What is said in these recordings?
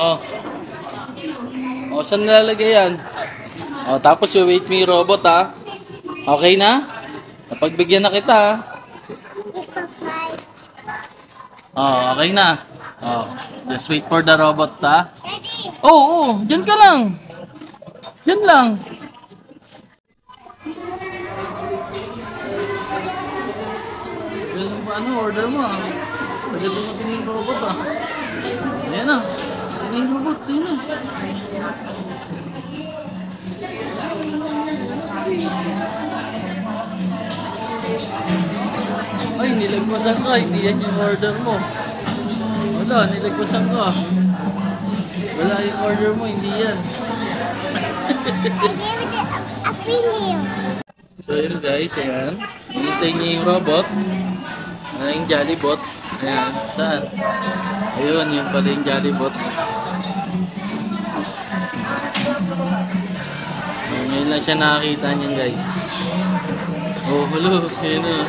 Oh. Oh, saan nalalagay yan? Oh, tapos yung wait me robot ha. Okay na? Napagbigyan na kita ha. Oh, okay na. Oh, just wait for the robot ha. Oh, dyan ka lang. Dyan lang. Ano, order mo ah. Pwede dumating yung robot ah. Ayan na. Ayan yung robot. Ayan na. Ay, nilagpasan ka. Hindi yan yung order mo. Wala, nilagpasan ka. Wala yung order mo. Hindi yan. I gave it a female. So yun guys, ayan. Hinintay niya yung robot. Yung Jollibot. Ayan, saan? Ayun, yun pala yung Jollibot. Ngayon lang siya nakakita niyan guys. Oh, hello. Ayan na.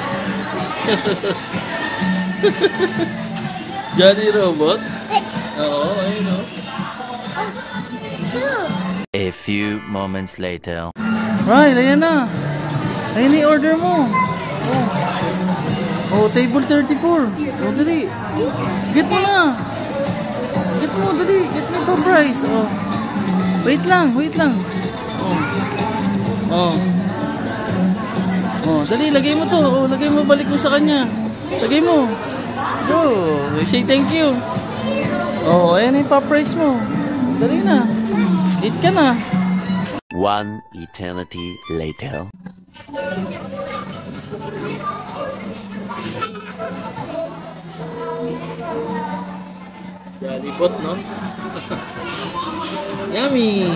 Jolly Robot? Oo, ayun o. A few moments later. Right, ayan na. Ayan yung order mo. Oh, table 34. Oh, dali. Get mo na. Get mo, dali. Get mo pa price. Oh. Wait lang, wait lang. Oh. Oh, dali, lagay mo to. Oh, lagay mo, balik mo sa kanya. Lagay mo. Go. Say thank you. Oh, ayan yung pa-price mo. Dali na. Eat ka na. One eternity later. Jollibot, no? Yummy!